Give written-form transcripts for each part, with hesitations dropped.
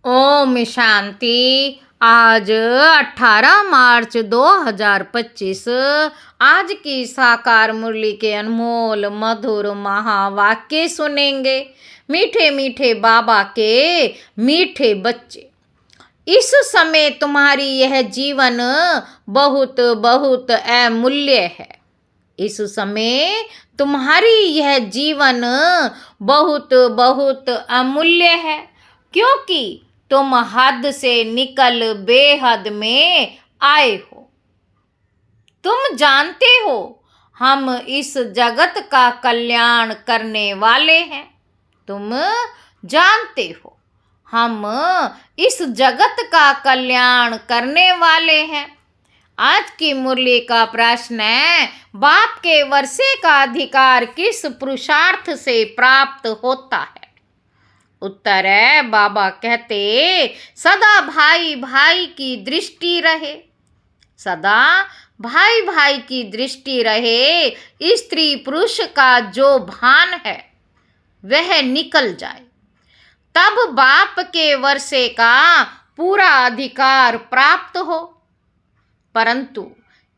ओम शांति। आज 18 मार्च 2025 आज की साकार मुरली के अनमोल मधुर महावाक्य सुनेंगे। मीठे मीठे बाबा के मीठे बच्चे, इस समय तुम्हारी यह जीवन बहुत बहुत अमूल्य है। इस समय तुम्हारी यह जीवन बहुत बहुत अमूल्य है, क्योंकि तुम हद से निकल बेहद में आए हो। तुम जानते हो हम इस जगत का कल्याण करने वाले हैं। तुम जानते हो हम इस जगत का कल्याण करने वाले हैं। आज की मुरली का प्रश्न है, बाप के वर्षे का अधिकार किस पुरुषार्थ से प्राप्त होता है? उत्तर है, बाबा कहते सदा भाई भाई की दृष्टि रहे, सदा भाई भाई की दृष्टि रहे। स्त्री पुरुष का जो भान है वह निकल जाए, तब बाप के वर्षे का पूरा अधिकार प्राप्त हो। परंतु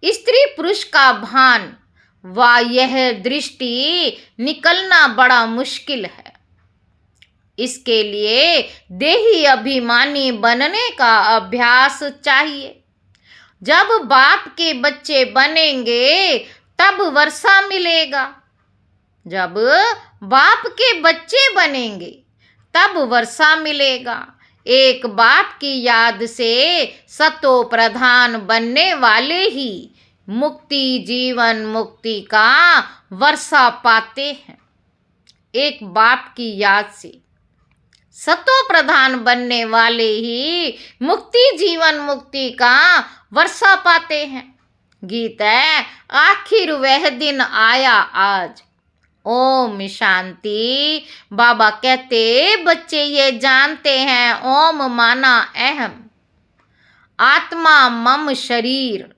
स्त्री पुरुष का भान व यह दृष्टि निकलना बड़ा मुश्किल है। इसके लिए देही अभिमानी बनने का अभ्यास चाहिए। जब बाप के बच्चे बनेंगे तब वर्षा मिलेगा। जब बाप के बच्चे बनेंगे तब वर्षा मिलेगा। एक बाप की याद से सतो प्रधान बनने वाले ही मुक्ति जीवन मुक्ति का वर्षा पाते हैं। एक बाप की याद से सतो प्रधान बनने वाले ही मुक्ति जीवन मुक्ति का वर्षा पाते हैं। गीत है, आखिर वह दिन आया आज। ओम शांति। बाबा कहते बच्चे ये जानते हैं, ओम माना अहम, आत्मा मम शरीर।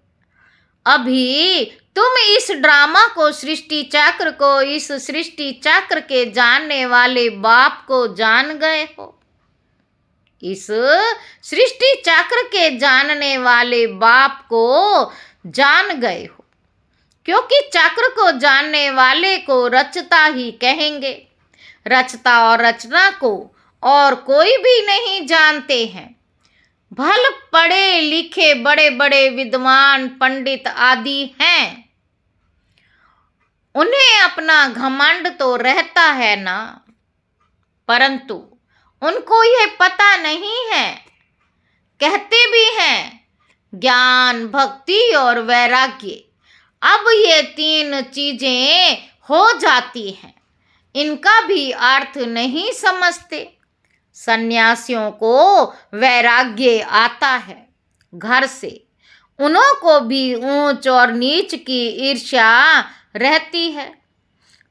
अभी तुम इस ड्रामा को, सृष्टि चक्र को, इस सृष्टि चक्र के जानने वाले बाप को जान गए हो। इस सृष्टि चक्र के जानने वाले बाप को जान गए हो, क्योंकि चक्र को जानने वाले को रचता ही कहेंगे। रचता और रचना को और कोई भी नहीं जानते हैं। भल पढ़े लिखे बड़े बड़े विद्वान पंडित आदि हैं, उन्हें अपना घमंड तो रहता है ना, परंतु उनको यह पता नहीं है। कहते भी हैं ज्ञान भक्ति और वैराग्य, अब ये तीन चीजें हो जाती हैं, इनका भी अर्थ नहीं समझते। सन्यासियों को वैराग्य आता है घर से, उन्हों को भी ऊंच और नीच की ईर्ष्या रहती है।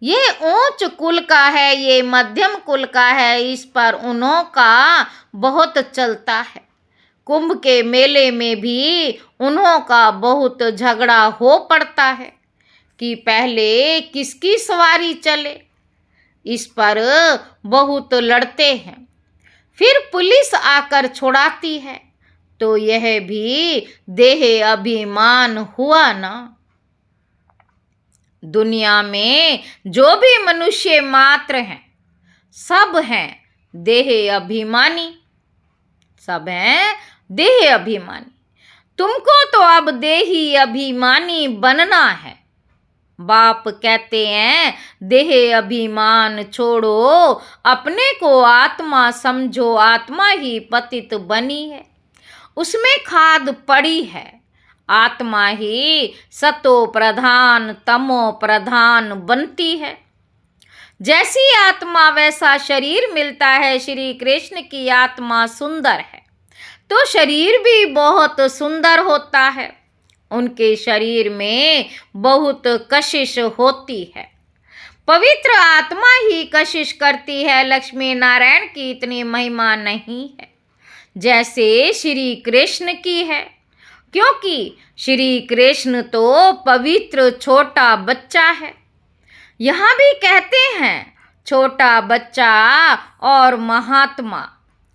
ये ऊंच कुल का है, ये मध्यम कुल का है, इस पर उन्हों का बहुत चलता है। कुंभ के मेले में भी उन्हों का बहुत झगड़ा हो पड़ता है कि पहले किसकी सवारी चले, इस पर बहुत लड़ते हैं। फिर पुलिस आकर छुड़ाती है, तो यह भी देह अभिमान हुआ ना। दुनिया में जो भी मनुष्य मात्र हैं, सब हैं देह अभिमानी, सब हैं देह अभिमानी। तुमको तो अब देही अभिमानी बनना है। बाप कहते हैं देह अभिमान छोड़ो, अपने को आत्मा समझो, आत्मा ही पतित बनी है, उसमें खाद पड़ी है। आत्मा ही सतो प्रधान तमो प्रधान बनती है। जैसी आत्मा वैसा शरीर मिलता है। श्री कृष्ण की आत्मा सुंदर है तो शरीर भी बहुत सुंदर होता है। उनके शरीर में बहुत कशिश होती है। पवित्र आत्मा ही कशिश करती है। लक्ष्मी नारायण की इतनी महिमा नहीं है जैसे श्री कृष्ण की है, क्योंकि श्री कृष्ण तो पवित्र छोटा बच्चा है। यहाँ भी कहते हैं छोटा बच्चा और महात्मा।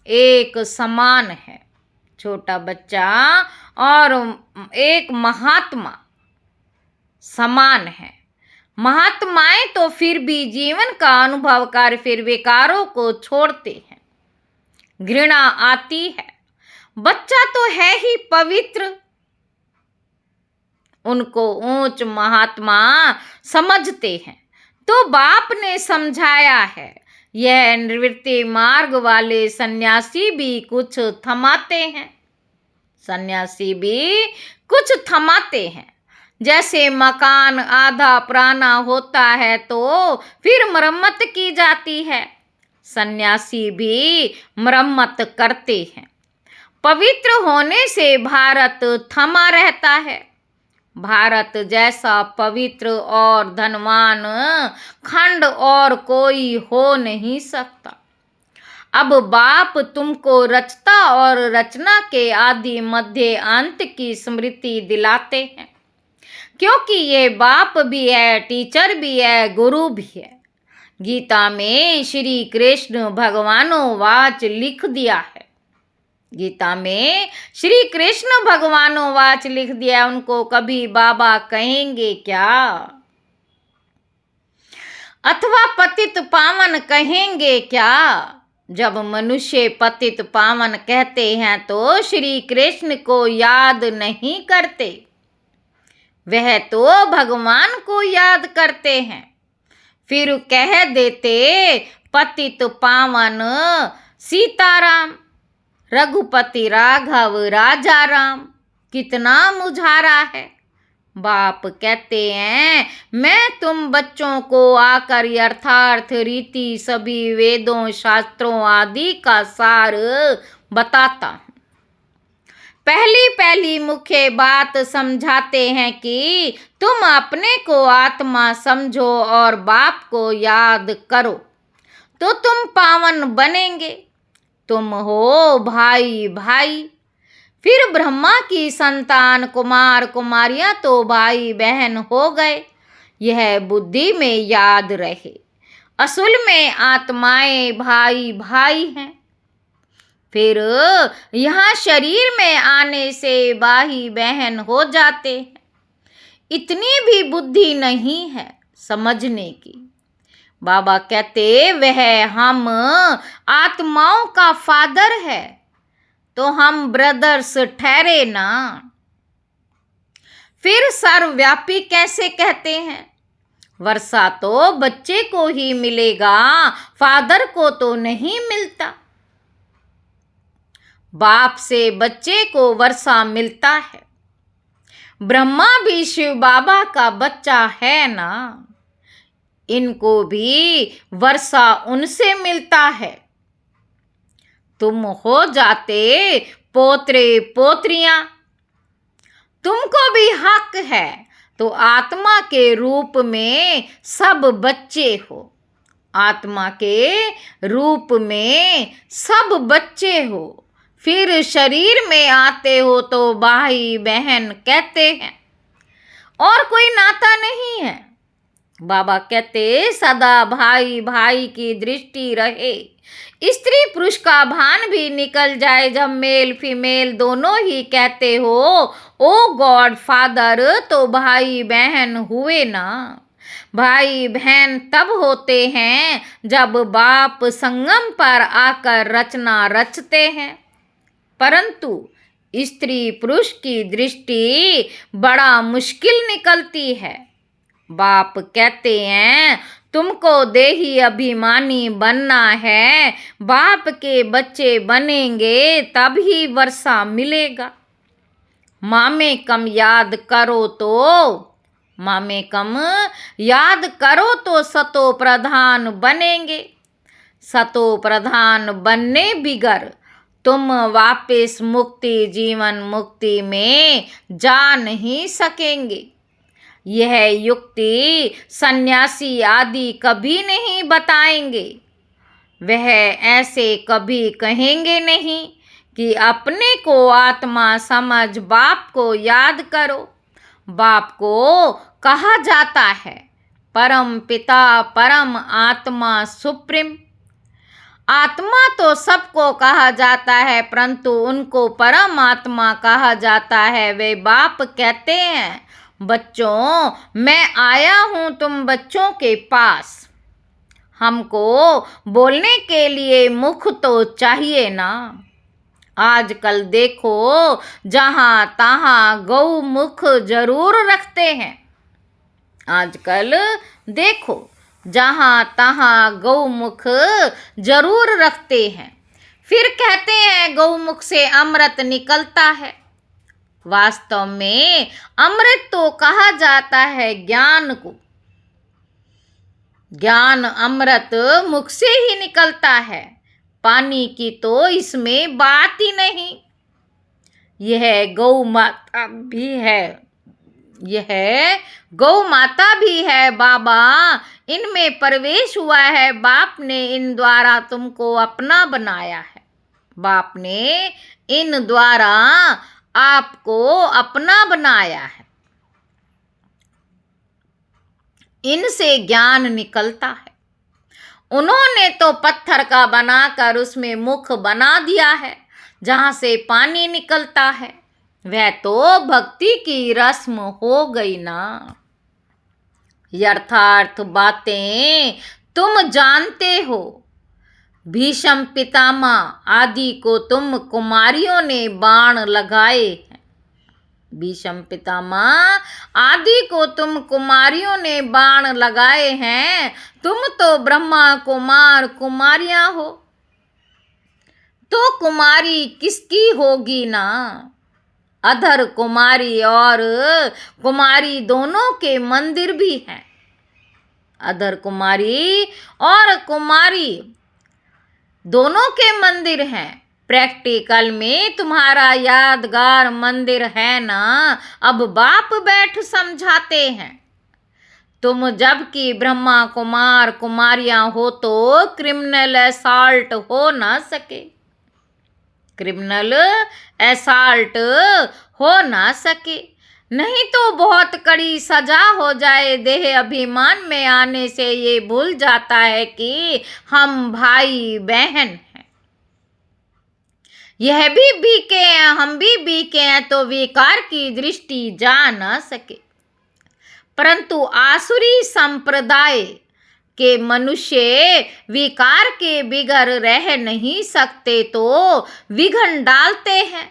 एक समान है। छोटा बच्चा और एक महात्मा समान है। महात्माएं तो फिर भी जीवन का अनुभव कर फिर विकारों को छोड़ते हैं। घृणा आती है। बच्चा तो है ही पवित्र, उनको ऊंच महात्मा समझते हैं। तो बाप ने समझाया है। यह निवृत्ति मार्ग वाले सन्यासी भी कुछ थमाते हैं। सन्यासी भी कुछ थमाते हैं। जैसे मकान आधा पुराना होता है तो फिर मरम्मत की जाती है, सन्यासी भी मरम्मत करते हैं। पवित्र होने से भारत थमा रहता है। भारत जैसा पवित्र और धनवान खंड और कोई हो नहीं सकता। अब बाप तुमको रचता और रचना के आदि मध्य अंत की स्मृति दिलाते हैं, क्योंकि ये बाप भी है, टीचर भी है, गुरु भी है। गीता में श्री कृष्ण भगवानों वाच लिख दिया है। गीता में श्री कृष्ण भगवानों वाच लिख दिया। उनको कभी बाबा कहेंगे क्या, अथवा पतित पावन कहेंगे क्या? जब मनुष्य पतित पावन कहते हैं तो श्री कृष्ण को याद नहीं करते, वह तो भगवान को याद करते हैं। फिर कह देते पतित पावन सीताराम, रघुपति राघव राजा राम। कितना मुझारा है। बाप कहते हैं मैं तुम बच्चों को आकर यथार्थ रीति सभी वेदों शास्त्रों आदि का सार बताता हूँ। पहली पहली मुख्य बात समझाते हैं कि तुम अपने को आत्मा समझो और बाप को याद करो तो तुम पावन बनेंगे। तुम हो भाई भाई। फिर ब्रह्मा की संतान कुमार कुमारियां तो भाई बहन हो गए। यह बुद्धि में याद रहे। असल में आत्माएं भाई भाई हैं। फिर यहाँ शरीर में आने से भाई बहन हो जाते हैं। इतनी भी बुद्धि नहीं है समझने की। बाबा कहते वह हम आत्माओं का फादर है तो हम ब्रदर्स ठहरे ना। फिर सर्वव्यापी कैसे कहते हैं? वर्षा तो बच्चे को ही मिलेगा, फादर को तो नहीं मिलता। बाप से बच्चे को वर्षा मिलता है। ब्रह्मा भी शिव बाबा का बच्चा है ना, इनको भी वर्षा उनसे मिलता है। तुम हो जाते पोतरे पोत्रियां, तुमको भी हक है तो आत्मा के रूप में सब बच्चे हो। आत्मा के रूप में सब बच्चे हो। फिर शरीर में आते हो तो भाई बहन कहते हैं और कोई नाता नहीं है। बाबा कहते सदा भाई भाई की दृष्टि रहे। स्त्री पुरुष का भान भी निकल जाए जब मेल फीमेल दोनों ही कहते हो ओ गॉड फादर, तो भाई बहन हुए ना। भाई बहन तब होते हैं जब बाप संगम पर आकर रचना रचते हैं। परंतु स्त्री पुरुष की दृष्टि बड़ा मुश्किल निकलती है। बाप कहते हैं तुमको देही अभिमानी बनना है। बाप के बच्चे बनेंगे तब ही वर्षा मिलेगा। मामे कम याद करो तो, मामे कम याद करो तो सतो प्रधान बनेंगे। सतो प्रधान बनने बिगर तुम वापस मुक्ति जीवन मुक्ति में जा नहीं सकेंगे। यह युक्ति सन्यासी आदि कभी नहीं बताएंगे। वह ऐसे कभी कहेंगे नहीं कि अपने को आत्मा समझ बाप को याद करो। बाप को कहा जाता है परम पिता परम आत्मा सुप्रीम। आत्मा तो सबको कहा जाता है, परंतु उनको परमात्मा कहा जाता है। वे बाप कहते हैं, बच्चों, मैं आया हूँ तुम बच्चों के पास। हमको बोलने के लिए मुख तो चाहिए ना। आजकल देखो, जहाँ तहाँ गौ मुख जरूर रखते हैं। आजकल देखो, जहाँ तहाँ गौमुख जरूर रखते हैं। फिर कहते हैं गौमुख से अमृत निकलता है। वास्तव में अमृत तो कहा जाता है ज्ञान को। ज्ञान अमृत मुख से ही निकलता है, पानी की तो इसमें बात ही नहीं। यह गौ माता भी है, यह गौ माता भी है बाबा, इनमें प्रवेश हुआ है। बाप ने इन द्वारा तुमको अपना बनाया है। बाप ने इन द्वारा आपको अपना बनाया है। इनसे ज्ञान निकलता है। उन्होंने तो पत्थर का बनाकर उसमें मुख बना दिया है, जहाँ से पानी निकलता है। वह तो भक्ति की रस्म हो गई ना। यथार्थ बातें तुम जानते हो। भीष्म पितामह आदि को तुम कुमारियों ने बाण लगाए हैं। भीष्म पितामह आदि को तुम कुमारियों ने बाण लगाए हैं। तुम तो ब्रह्मा कुमार कुमारियां हो, तो कुमारी किसकी होगी ना। अधर कुमारी और कुमारी दोनों के मंदिर भी हैं। अधर कुमारी और कुमारी दोनों के मंदिर हैं। प्रैक्टिकल में तुम्हारा यादगार मंदिर है ना। अब बाप बैठ समझाते हैं। तुम जबकि ब्रह्मा कुमार कुमारियां हो तो क्रिमिनल असॉल्ट हो ना सके। क्रिमिनल असॉल्ट हो ना सके, नहीं तो बहुत कड़ी सजा हो जाए। देह अभिमान में आने से ये भूल जाता है कि हम भाई बहन हैं। यह भी बीके हैं, हम भी बीके हैं, तो विकार की दृष्टि जा न सके। परंतु आसुरी संप्रदाय के मनुष्य विकार के बिगर रह नहीं सकते, तो विघन डालते हैं।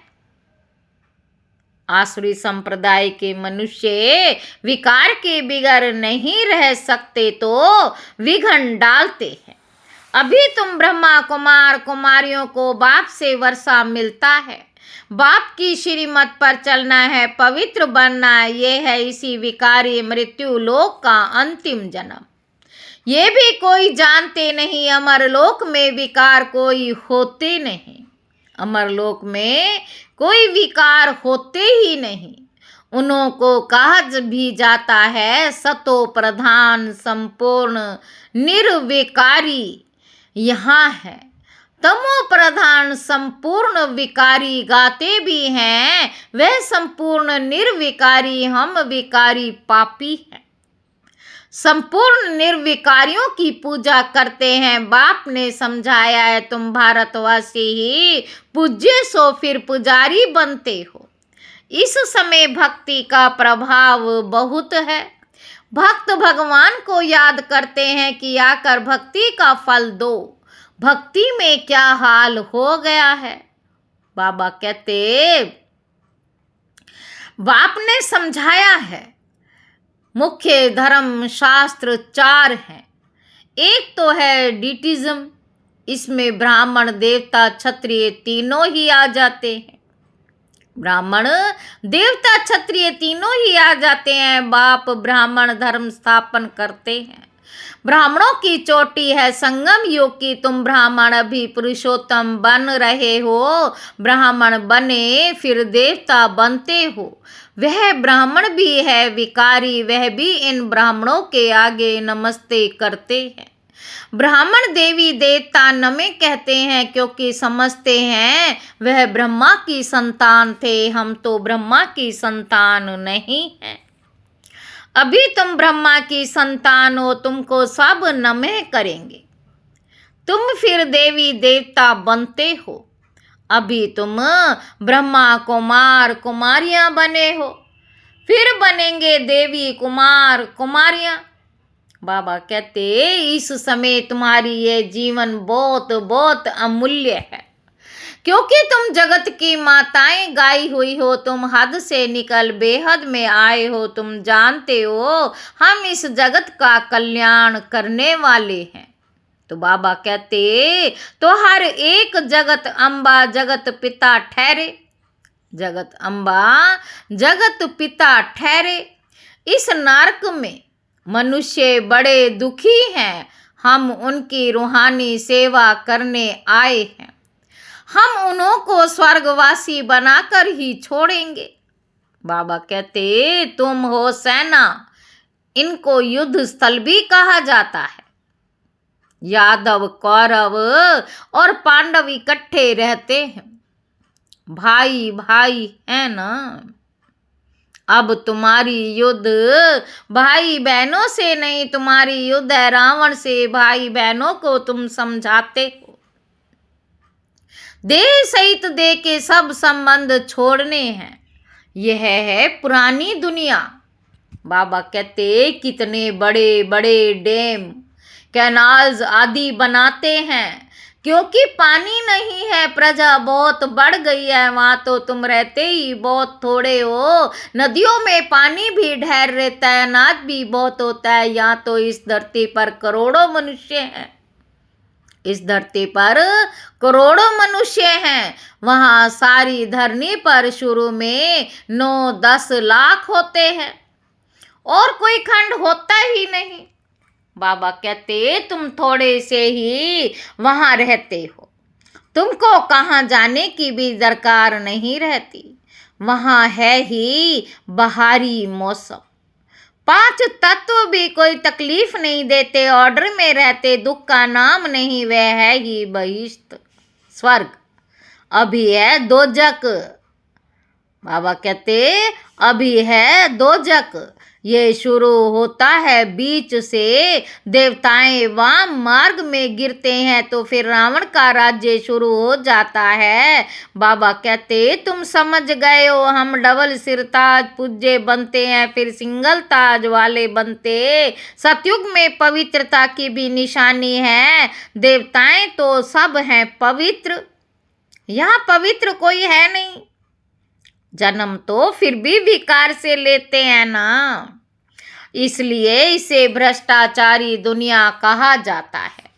आसुरी संप्रदाय के मनुष्य विकार के बिगर नहीं रह सकते, तो विघन डालते हैं। अभी तुम ब्रह्मा कुमार कुमारियों को बाप से वर्षा मिलता है। बाप की श्रीमत पर चलना है, पवित्र बनना है। ये है इसी विकारी मृत्यु लोक का अंतिम जन्म। ये भी कोई जानते नहीं, अमरलोक में विकार कोई होते नहीं। अमरलोक में कोई विकार होते ही नहीं। उन्हों को कहा भी जाता है सतो प्रधान संपूर्ण निर्विकारी यहाँ है। तमो प्रधान संपूर्ण विकारी गाते भी हैं, वह संपूर्ण निर्विकारी हम विकारी पापी हैं। संपूर्ण निर्विकारियों की पूजा करते हैं। बाप ने समझाया है, तुम भारतवासी ही पूज्य सो फिर पुजारी बनते हो। इस समय भक्ति का प्रभाव बहुत है। भक्त भगवान को याद करते हैं कि आकर भक्ति का फल दो। भक्ति में क्या हाल हो गया है। बाबा कहते, बाप ने समझाया है मुख्य धर्म शास्त्र 4 हैं। एक तो है डिटिज्म, इसमें ब्राह्मण देवता क्षत्रिय तीनों ही आ जाते हैं। ब्राह्मण देवता क्षत्रिय तीनों ही आ जाते हैं। बाप ब्राह्मण धर्म स्थापन करते हैं। ब्राह्मणों की चोटी है संगम युग की। तुम ब्राह्मण अभी पुरुषोत्तम बन रहे हो। ब्राह्मण बने फिर देवता बनते हो। वह ब्राह्मण भी है विकारी, वह भी इन ब्राह्मणों के आगे नमस्ते करते हैं। ब्राह्मण देवी देवता नमे कहते हैं, क्योंकि समझते हैं वह ब्रह्मा की संतान थे। हम तो ब्रह्मा की संतान नहीं हैं। अभी तुम ब्रह्मा की संतान हो, तुमको सब नमः करेंगे। तुम फिर देवी देवता बनते हो। अभी तुम ब्रह्मा कुमार कुमारियां बने हो, फिर बनेंगे देवी कुमार कुमारियां। बाबा कहते इस समय तुम्हारी ये जीवन बहुत बहुत अमूल्य है, क्योंकि तुम जगत की माताएं गाई हुई हो, तुम हद से निकल बेहद में आए हो। तुम जानते हो हम इस जगत का कल्याण करने वाले हैं। तो बाबा कहते तो हर एक जगत अम्बा जगत पिता ठहरे, जगत अम्बा जगत पिता ठहरे। इस नरक में मनुष्य बड़े दुखी हैं, हम उनकी रूहानी सेवा करने आए हैं। हम उन्हों को स्वर्गवासी बनाकर ही छोड़ेंगे। बाबा कहते तुम हो सेना, इनको युद्ध स्थल भी कहा जाता है। यादव कौरव और पांडव इकट्ठे रहते हैं, भाई भाई है ना। अब तुम्हारी युद्ध भाई बहनों से नहीं, तुम्हारी युद्ध है रावण से। भाई बहनों को तुम समझाते हो, देह सहित देह के सब संबंध छोड़ने हैं। यह है पुरानी दुनिया। बाबा कहते कितने बड़े बड़े डैम कैनाल्स आदि बनाते हैं, क्योंकि पानी नहीं है, प्रजा बहुत बढ़ गई है वहाँ, तो तुम रहते ही बहुत थोड़े हो। नदियों में पानी भी ढेर रहता है, अनाज भी बहुत होता है। यहाँ तो इस धरती पर करोड़ों मनुष्य हैं, इस धरती पर करोड़ों मनुष्य हैं। वहाँ सारी धरनी पर शुरू में 9-10 लाख होते हैं, और कोई खंड होता ही नहीं। बाबा कहते तुम थोड़े से ही वहाँ रहते हो, तुमको कहाँ जाने की भी दरकार नहीं रहती। वहाँ है ही बहारी मौसम, 5 तत्व भी कोई तकलीफ नहीं देते, ऑर्डर में रहते, दुख का नाम नहीं, वह है ही बहिष्ठ स्वर्ग। अभी है दोजक। बाबा कहते अभी है दोजक, ये शुरू होता है बीच से। देवताएं वाम मार्ग में गिरते हैं तो फिर रावण का राज्य शुरू हो जाता है। बाबा कहते तुम समझ गए हो, हम डबल सिरताज पूज्य बनते हैं, फिर सिंगल ताज वाले बनते। सतयुग में पवित्रता की भी निशानी है। देवताएं तो सब हैं पवित्र, यहाँ पवित्र कोई है नहीं। जन्म तो फिर भी विकार से लेते हैं ना, इसलिए इसे भ्रष्टाचारी दुनिया कहा जाता है।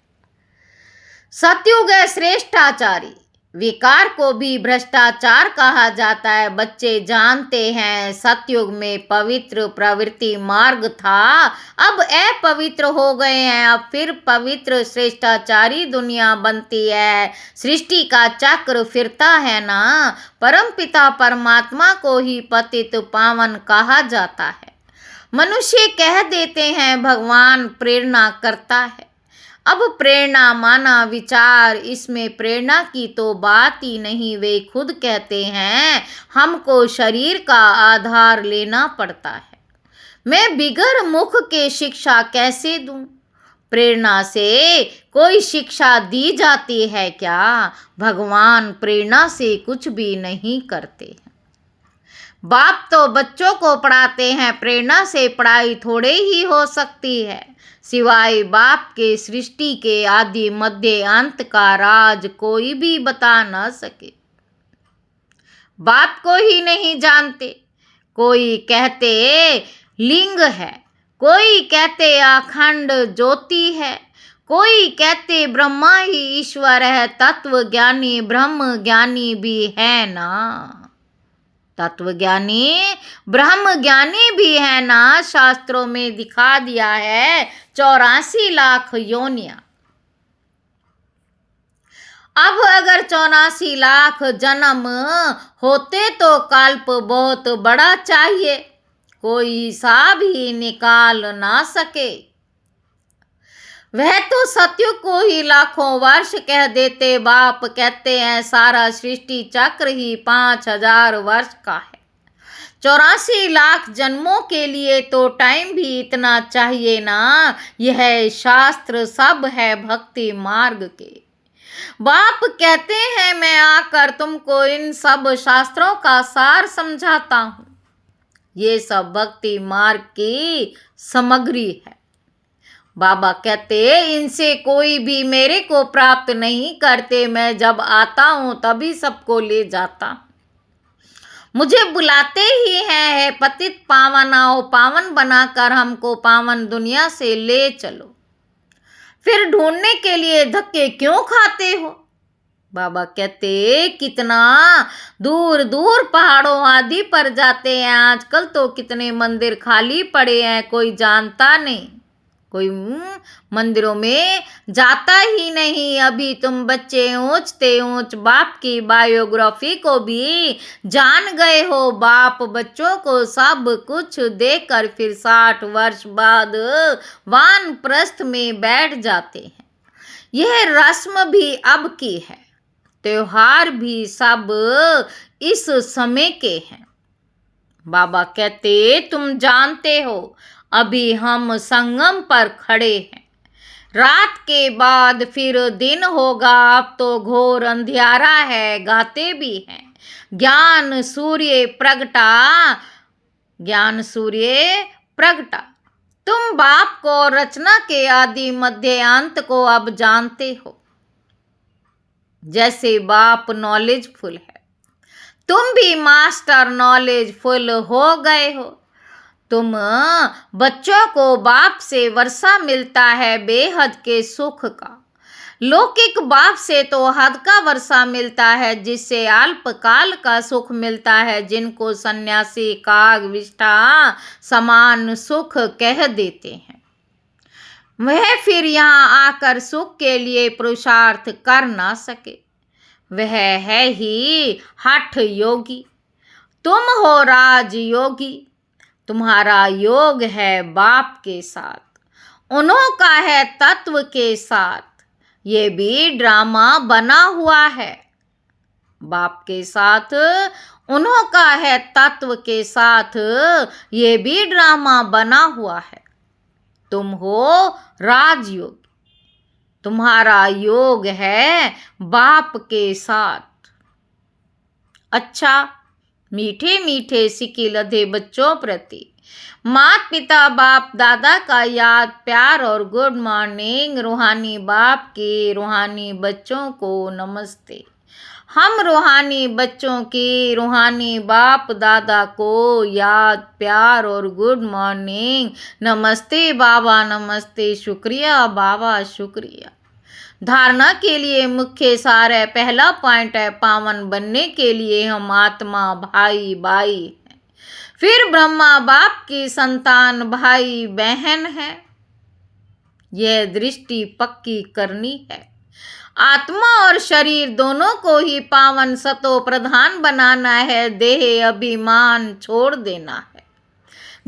सतयुग है श्रेष्ठाचारी, विकार को भी भ्रष्टाचार कहा जाता है। बच्चे जानते हैं सतयुग में पवित्र प्रवृत्ति मार्ग था, अब अपवित्र हो गए हैं, अब फिर पवित्र श्रेष्ठाचारी दुनिया बनती है। सृष्टि का चक्र फिरता है ना, परमपिता परमात्मा को ही पतित पावन कहा जाता है। मनुष्य कह देते हैं भगवान प्रेरणा करता है। अब प्रेरणा माना विचार, इसमें प्रेरणा की तो बात ही नहीं। वे खुद कहते हैं हमको शरीर का आधार लेना पड़ता है, मैं बिगर मुख के शिक्षा कैसे दूं। प्रेरणा से कोई शिक्षा दी जाती है क्या? भगवान प्रेरणा से कुछ भी नहीं करते। बाप तो बच्चों को पढ़ाते हैं, प्रेरणा से पढ़ाई थोड़े ही हो सकती है। सिवाय बाप के सृष्टि के आदि मध्य अंत का राज कोई भी बता न सके। बाप को ही नहीं जानते। कोई कहते लिंग है, कोई कहते अखंड ज्योति है, कोई कहते ब्रह्मा ही ईश्वर है। तत्व ज्ञानी ब्रह्म ज्ञानी भी है ना, तत्व ज्ञानी ब्रह्म ज्ञानी भी है ना। शास्त्रों में दिखा दिया है 84 लाख योनियां। अब अगर 84 लाख जन्म होते तो कल्प बहुत बड़ा चाहिए, कोई हिसाब ही निकाल ना सके। वह तो सतयुग को ही लाखों वर्ष कह देते। बाप कहते हैं सारा सृष्टि चक्र ही 5000 वर्ष का है। 84 लाख जन्मों के लिए तो टाइम भी इतना चाहिए ना। यह शास्त्र सब है भक्ति मार्ग के। बाप कहते हैं मैं आकर तुमको इन सब शास्त्रों का सार समझाता हूँ। ये सब भक्ति मार्ग की सामग्री है। बाबा कहते इनसे कोई भी मेरे को प्राप्त नहीं करते। मैं जब आता हूँ तभी सबको ले जाता। मुझे बुलाते ही है पतित पावन आओ पावन बनाकर हमको पावन दुनिया से ले चलो। फिर ढूंढने के लिए धक्के क्यों खाते हो? बाबा कहते कितना दूर दूर पहाड़ों आदि पर जाते हैं। आजकल तो कितने मंदिर खाली पड़े हैं, कोई जानता नहीं, कोई मंदिरों में जाता ही नहीं। अभी तुम बच्चे ऊंचते ऊंच बाप की बायोग्राफी को भी जान गए हो। बाप बच्चों को सब कुछ देकर फिर 60 वर्ष बाद वानप्रस्थ में बैठ जाते हैं। यह रस्म भी अब की है, त्योहार भी सब इस समय के हैं। बाबा कहते तुम जानते हो अभी हम संगम पर खड़े हैं। रात के बाद फिर दिन होगा। अब तो घोर अंधियारा है। गाते भी हैं ज्ञान सूर्य प्रगटा, ज्ञान सूर्य प्रगटा। तुम बाप को रचना के आदि मध्य अंत को अब जानते हो। जैसे बाप नॉलेजफुल है, तुम भी मास्टर नॉलेजफुल हो गए हो। तुम बच्चों को बाप से वर्षा मिलता है बेहद के सुख का। लौकिक बाप से तो हद का वर्षा मिलता है, जिससे अल्पकाल का सुख मिलता है, जिनको सन्यासी काग विष्ठा समान सुख कह देते हैं। वह फिर यहाँ आकर सुख के लिए पुरुषार्थ कर ना सके। वह है ही हठ योगी। तुम हो राज योगी। तुम्हारा योग है बाप के साथ, उन्हों का है तत्व के साथ। ये भी ड्रामा बना हुआ है। बाप के साथ उन्हों का है तत्व के साथ, ये भी ड्रामा बना हुआ है। तुम हो राजयोग, तुम्हारा योग है बाप के साथ। अच्छा, मीठे मीठे सिक्के लधे बच्चों प्रति माता पिता बाप दादा का याद प्यार और गुड मॉर्निंग। रूहानी बाप के रूहानी बच्चों को नमस्ते। हम रूहानी बच्चों की रूहानी बाप दादा को याद प्यार और गुड मॉर्निंग। नमस्ते बाबा, नमस्ते, शुक्रिया बाबा, शुक्रिया। धारणा के लिए मुख्य सार है। पहला पॉइंट है पावन बनने के लिए हम आत्मा भाई भाई हैं। फिर ब्रह्मा बाप की संतान भाई बहन है। यह दृष्टि पक्की करनी है। आत्मा और शरीर दोनों को ही पावन सतो प्रधान बनाना है। देह अभिमान छोड़ देना है।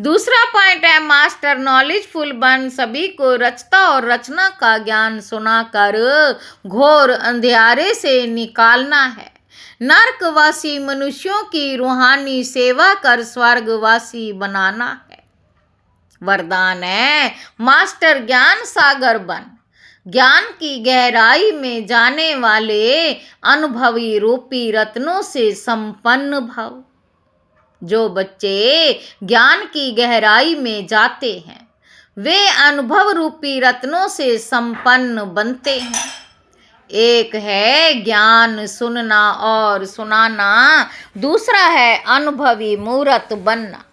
दूसरा पॉइंट है मास्टर नॉलेजफुल बन सभी को रचता और रचना का ज्ञान सुनाकर घोर अंधियारे से निकालना है। नरकवासी मनुष्यों की रूहानी सेवा कर स्वर्गवासी बनाना है। वरदान है मास्टर ज्ञान सागर बन। ज्ञान की गहराई में जाने वाले अनुभवी रूपी रत्नों से संपन्न भव। जो बच्चे ज्ञान की गहराई में जाते हैं वे अनुभव रूपी रत्नों से संपन्न बनते हैं। एक है ज्ञान सुनना और सुनाना, दूसरा है अनुभवी मूर्त बनना।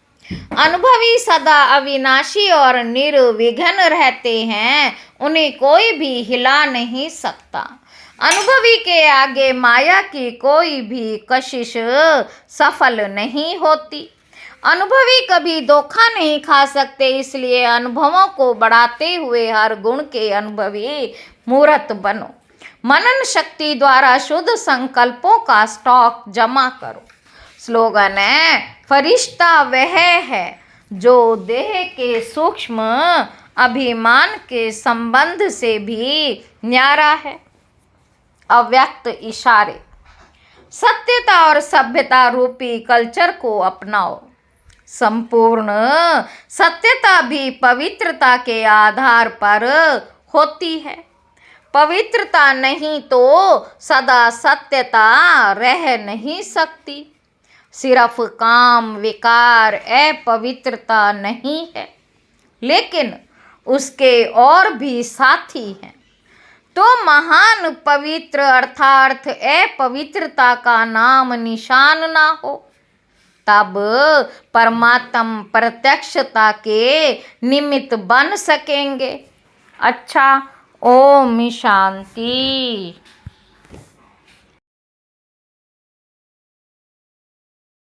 अनुभवी सदा अविनाशी और निर्विघ्न रहते हैं, उन्हें कोई भी हिला नहीं सकता। अनुभवी के आगे माया की कोई भी कशिश सफल नहीं होती। अनुभवी कभी धोखा नहीं खा सकते, इसलिए अनुभवों को बढ़ाते हुए हर गुण के अनुभवी मूर्त बनो। मनन शक्ति द्वारा शुद्ध संकल्पों का स्टॉक जमा करो। स्लोगन है फरिश्ता वह है जो देह के सूक्ष्म अभिमान के संबंध से भी न्यारा है। अव्यक्त इशारे। सत्यता और सभ्यता रूपी कल्चर को अपनाओ। संपूर्ण सत्यता भी पवित्रता के आधार पर होती है। पवित्रता नहीं तो सदा सत्यता रह नहीं सकती। सिर्फ काम विकार अपवित्रता नहीं है, लेकिन उसके और भी साथी हैं। तो महान पवित्र अर्थात अपवित्रता का नाम निशान ना हो, तब परमात्म प्रत्यक्षता के निमित्त बन सकेंगे। अच्छा, ओम शांति।